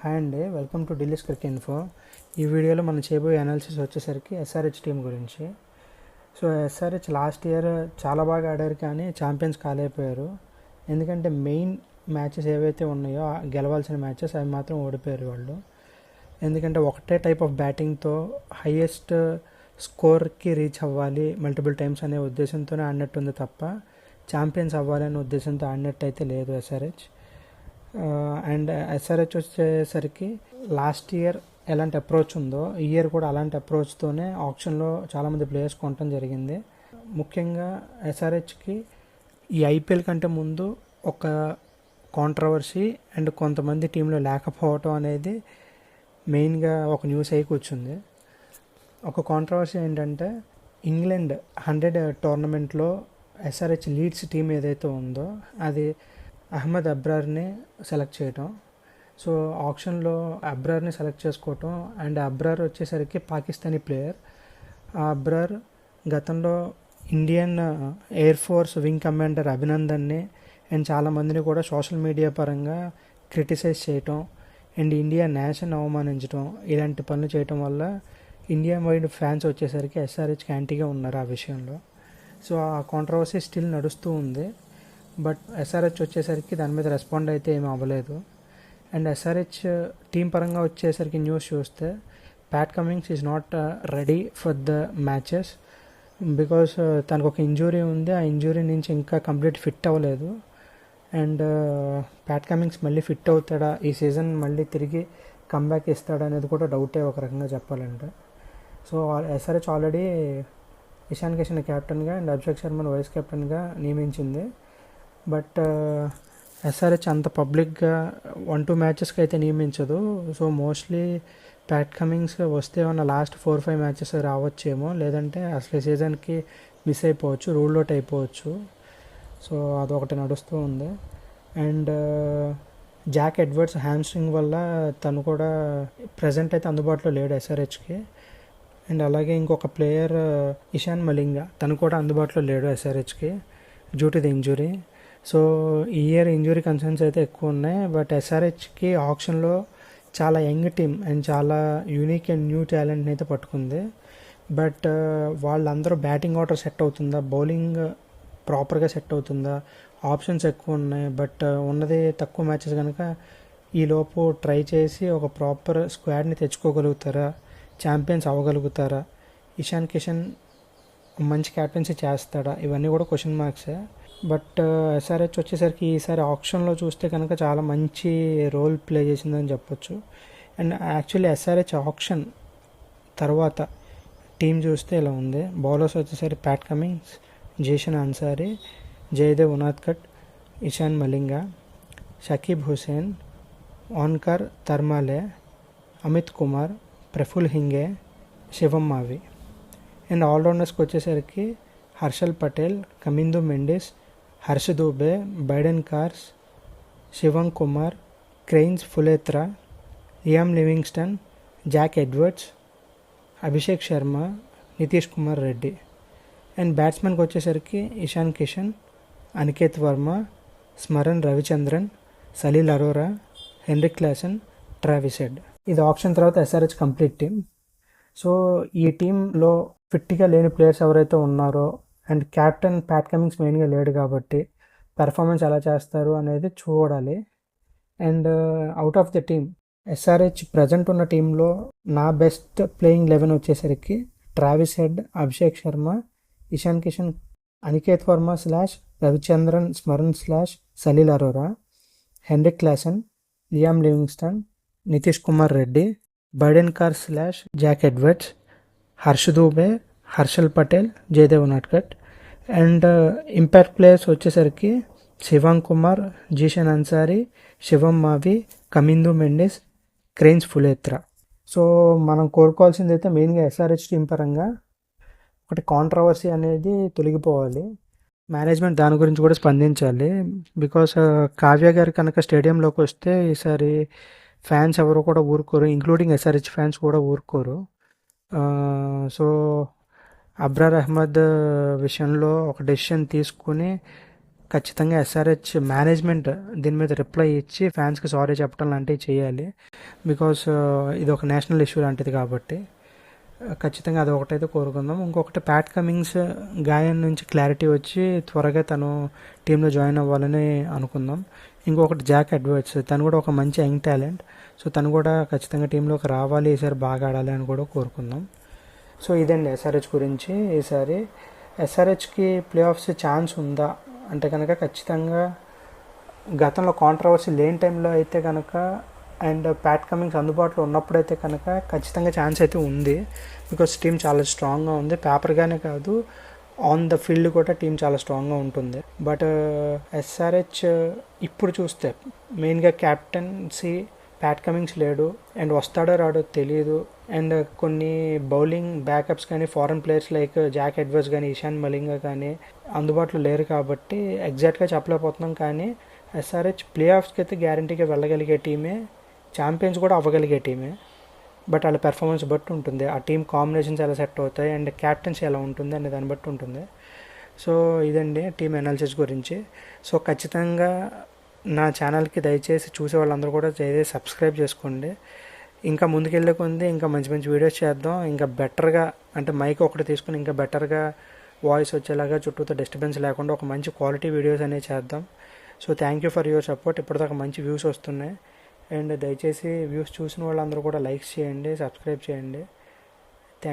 Hi అండి, welcome to Delhi cricket info. ఈ వీడియోలో మనం చేయబోయే అనాలిసిస్ వచ్చేసరికి ఎస్ఆర్హెచ్ టీం గురించి. సో ఎస్ఆర్హెచ్ లాస్ట్ ఇయర్ చాలా బాగా ఆడారు, కానీ ఛాంపియన్స్ కాలేకపోయారు. ఎందుకంటే మెయిన్ మ్యాచెస్ ఏవైతే ఉన్నాయో గెలవాల్సిన మ్యాచెస్ అవి మాత్రం ఓడిపోయారు వాళ్ళు. ఎందుకంటే ఒకటే టైప్ ఆఫ్ బ్యాటింగ్తో హైయెస్ట్ స్కోర్కి రీచ్ అవ్వాలి మల్టిపుల్ టైమ్స్ అనే ఉద్దేశంతోనే ఆడినట్టుంది తప్ప ఛాంపియన్స్ అవ్వాలి అనే ఉద్దేశంతో ఆడినట్టు అయితే లేదు ఎస్ఆర్హెచ్. అండ్ ఎస్ఆర్హెచ్ వచ్చేసరికి లాస్ట్ ఇయర్ ఎలాంటి అప్రోచ్ ఉందో ఈ ఇయర్ కూడా అలాంటి అప్రోచ్తోనే ఆప్షన్లో చాలామంది ప్లేయర్స్ కొనడం జరిగింది. ముఖ్యంగా ఎస్ఆర్హెచ్కి ఈ ఐపీఎల్ కంటే ముందు ఒక కాంట్రవర్సీ అండ్ కొంతమంది టీంలో లేకపోవటం అనేది మెయిన్గా ఒక న్యూస్ అయి కూర్చుంది. ఒక కాంట్రవర్సీ ఏంటంటే ఇంగ్లాండ్ 100 టోర్నమెంట్లో ఎస్ఆర్హెచ్ లీడ్స్ టీం ఏదైతే ఉందో అది అహ్మద్ అబ్రార్ని సెలెక్ట్ చేయటం. సో ఆప్షన్లో అబ్రార్ని సెలెక్ట్ చేసుకోవటం. అండ్ అబ్రార్ వచ్చేసరికి పాకిస్తానీ ప్లేయర్. ఆ అబ్రార్ గతంలో Indian air force wing commander అభినందన్ని అండ్ చాలామందిని కూడా సోషల్ మీడియా పరంగా క్రిటిసైజ్ చేయటం అండ్ ఇండియా నేషన్ అవమానించడం, ఇలాంటి పనులు చేయటం వల్ల ఇండియా వైడ్ ఫ్యాన్స్ వచ్చేసరికి ఎస్ఆర్హెచ్కి యాంటీగా ఉన్నారు ఆ విషయంలో. సో ఆ కాంట్రవర్సీ స్టిల్ నడుస్తూ ఉంది. బట్ ఎస్ఆర్హెచ్ వచ్చేసరికి దాని మీద రెస్పాండ్ అయితే ఏమీ అవ్వలేదు. అండ్ ఎస్ఆర్హెచ్ టీం పరంగా వచ్చేసరికి న్యూస్ చూస్తే Pat Cummins is not ready for the matches because తనకు ఒక ఇంజురీ ఉంది. ఆ ఇంజురీ నుంచి ఇంకా కంప్లీట్ ఫిట్ అవ్వలేదు. అండ్ ప్యాట్ కమిన్స్ మళ్ళీ ఫిట్ అవుతాడా, ఈ సీజన్ మళ్ళీ తిరిగి కంబ్యాక్ ఇస్తాడా అనేది కూడా డౌటే ఒక రకంగా చెప్పాలంటే. So SRH already Ishan Kishan కెప్టెన్గా అండ్ అభిషేక్ శర్మను వైస్ కెప్టెన్గా నియమించింది. బట్ ఎస్ఆర్హెచ్ అంత పబ్లిక్గా 1-2 మ్యాచెస్కి అయితే నియమించదు. సో మోస్ట్లీ ప్యాట్ కమిన్స్ వస్తే ఉన్న లాస్ట్ 4-5 మ్యాచెస్ రావచ్చేమో, లేదంటే అసలు సీజన్కి మిస్ అయిపోవచ్చు, రూల్ అవుట్ అయిపోవచ్చు. సో అదొకటి నడుస్తూ ఉంది. అండ్ జాక్ ఎడ్వర్డ్స్ హ్యామ్స్ట్రింగ్ వల్ల తను కూడా ప్రజెంట్ అయితే అందుబాటులో లేడు ఎస్ఆర్హెచ్కి. అండ్ అలాగే ఇంకొక ప్లేయర్ ఇషాన్ మలింగా, తను కూడా అందుబాటులో లేడు ఎస్ఆర్హెచ్కి due to the injury. So ఈ ఇయర్ ఇంజురీ కన్సర్న్స్ అయితే ఎక్కువ ఉన్నాయి. బట్ ఎస్ఆర్హెచ్కి ఆప్షన్లో చాలా యంగ్ టీమ్ అండ్ చాలా యూనిక్ అండ్ న్యూ టాలెంట్ని అయితే పట్టుకుంది. బట్ వాళ్ళందరూ బ్యాటింగ్ ఆర్డర్ సెట్ అవుతుందా, బౌలింగ్ ప్రాపర్గా సెట్ అవుతుందా, ఆప్షన్స్ ఎక్కువ ఉన్నాయి. బట్ ఉన్నది తక్కువ మ్యాచెస్ కనుక ఈలోపు ట్రై చేసి ఒక ప్రాపర్ స్క్వాడ్ని తెచ్చుకోగలుగుతారా, ఛాంపియన్స్ అవ్వగలుగుతారా, ఇషాన్ కిషన్ మంచి క్యాప్టెన్సీ చేస్తాడా, ఇవన్నీ కూడా క్వశ్చన్ మార్క్సే. బట్ ఎస్ఆర్హెచ్ వచ్చేసరికి ఈసారి ఆప్షన్లో చూస్తే కనుక చాలా మంచి రోల్ ప్లే చేసిందని చెప్పొచ్చు. అండ్ యాక్చువల్లీ ఎస్ఆర్హెచ్ ఆప్షన్ తర్వాత టీం చూస్తే ఇలా ఉంది. బౌలర్స్ వచ్చేసరికి Pat Cummins, Zeeshan Ansari, Jaydev Unadkat, Ishan Malinga, Shakib Hussain, Onkar Tarmale, Amit Kumar, Praful Hinge, Shivam Mavi. And ఆల్రౌండర్స్కి వచ్చేసరికి Harshal Patel, Kamindu Mendis, Harsh Dubey, Brydon Carse, Shivam Kumar, Krains Fuletra, Liam Livingstone, Jack Edwards, Abhishek Sharma, Nitish Kumar Reddy. And బ్యాట్స్మెన్కి వచ్చేసరికి Ishan Kishan, Aniket Varma, Smaran Ravichandran, Salil Arora, Heinrich Klaasen, Travis head. ఇది ఆప్షన్ తర్వాత ఎస్ఆర్హెచ్ కంప్లీట్ టీమ్. సో ఈ టీంలో ఫిట్గా లేని ప్లేయర్స్ ఎవరైతే ఉన్నారో అండ్ క్యాప్టెన్ ప్యాట్ కమిన్స్ మెయిన్గా లేడు కాబట్టి పెర్ఫార్మెన్స్ ఎలా చేస్తారు అనేది చూడాలి. And out of the team SRH present ఉన్న టీంలో నా బెస్ట్ ప్లేయింగ్ 11 వచ్చేసరికి Travis Head, Abhishek Sharma, Ishan Kishan, Aniket Varma / Ravichandran, Smaran / Salil Arora, Heinrich Klaasen, Liam Livingstone, Nitish Kumar Reddy, Brydon Carse / Jack Edwards, Harsh Dubey, Harshal Patel, Jaydev Unadkat. And impact players వచ్చేసరికి శివం కుమార్, జీషన్ అన్సారీ, శివం మావి, కమిందు మెండిస్, క్రెయిన్స్ ఫులేత్రా. సో మనం కోరుకోవాల్సింది అయితే మెయిన్గా ఎస్ఆర్హెచ్ టీం పరంగా ఒకటి కాంట్రవర్సీ అనేది తొలగిపోవాలి. మేనేజ్మెంట్ దాని గురించి కూడా స్పందించాలి. బికాస్ కావ్య గారు కనుక స్టేడియంలోకి వస్తే ఈసారి ఫ్యాన్స్ ఎవరు కూడా ఊరుకోరు, ఇంక్లూడింగ్ ఎస్ఆర్హెచ్ ఫ్యాన్స్ కూడా ఊరుకోరు. సో అబ్రార్ అహ్మద్ విషయంలో ఒక డెసిషన్ తీసుకుని ఖచ్చితంగా ఎస్ఆర్హెచ్ మేనేజ్మెంట్ దీని మీద రిప్లై ఇచ్చి ఫ్యాన్స్కి సారీ చెప్పడం లాంటివి చేయాలి. బికాస్ ఇది ఒక నేషనల్ ఇష్యూ లాంటిది కాబట్టి ఖచ్చితంగా అది ఒకటైతే కోరుకుందాం. ఇంకొకటి ప్యాట్ కమింగ్స్ గాయం నుంచి క్లారిటీ వచ్చి త్వరగా తను టీంలో జాయిన్ అవ్వాలని అనుకుందాం. ఇంకొకటి జాక్ ఎడ్వర్డ్స్, తను కూడా ఒక మంచి యంగ్ టాలెంట్. సో తను కూడా ఖచ్చితంగా టీంలోకి రావాలి, ఈసారి బాగా ఆడాలి అని కూడా కోరుకుందాం. సో ఇదండి ఎస్ఆర్హెచ్ గురించి. ఈసారి ఎస్ఆర్హెచ్కి ప్లే ఆఫ్స్ ఛాన్స్ ఉందా అంటే కనుక ఖచ్చితంగా గతంలో కాంట్రవర్సీ లేని టైంలో అయితే కనుక అండ్ ప్యాట్ కమింగ్స్ అందుబాటులో ఉన్నప్పుడైతే కనుక ఖచ్చితంగా ఛాన్స్ అయితే ఉంది. బికాస్ టీం చాలా స్ట్రాంగ్గా ఉంది, పేపర్గానే కాదు ఆన్ ద ఫీల్డ్ కూడా టీం చాలా స్ట్రాంగ్గా ఉంటుంది. బట్ ఎస్ఆర్హెచ్ ఇప్పుడు చూస్తే మెయిన్గా క్యాప్టెన్సీ ప్యాట్ కమింగ్స్ లేడు అండ్ వస్తాడో రాడో తెలియదు. అండ్ కొన్ని బౌలింగ్ బ్యాకప్స్ కానీ foreign players like Jack Edwards కానీ ఇషాన్ మలింగా కానీ అందుబాటులో లేరు కాబట్టి ఎగ్జాక్ట్గా చెప్పలేకపోతున్నాం. కానీ ఎస్ఆర్హెచ్ ప్లే ఆఫ్స్కి అయితే గ్యారంటీగా వెళ్ళగలిగే టీమే, ఛాంపియన్స్ కూడా అవ్వగలిగే టీమే. బట్ వాళ్ళ పెర్ఫార్మెన్స్ బట్టి ఉంటుంది, ఆ టీం కాంబినేషన్స్ ఎలా సెట్ అవుతాయి అండ్ క్యాప్టెన్సీ ఎలా ఉంటుంది అనే దాన్ని బట్టి ఉంటుంది. సో ఇదండి టీం అనాలిసిస్ గురించి. సో ఖచ్చితంగా నా ఛానల్కి దయచేసి చూసే వాళ్ళందరూ కూడా దయచేసి సబ్స్క్రైబ్ చేసుకోండి. ఇంకా ముందుకెళ్ళే కొంది ఇంకా మంచి మంచి వీడియోస్ చేద్దాం. ఇంకా బెటర్గా అంటే మైక్ ఒకటి తీసుకుని ఇంకా బెటర్గా వాయిస్ వచ్చేలాగా చుట్టూతో డిస్టర్బెన్స్ లేకుండా ఒక మంచి క్వాలిటీ వీడియోస్ అనేవి చేద్దాం. So thank you for your support. ఇప్పటిదాకా మంచి వ్యూస్ వస్తున్నాయి అండ్ దయచేసి వ్యూస్ చూసిన వాళ్ళందరూ కూడా లైక్స్ చేయండి, సబ్స్క్రైబ్ చేయండి.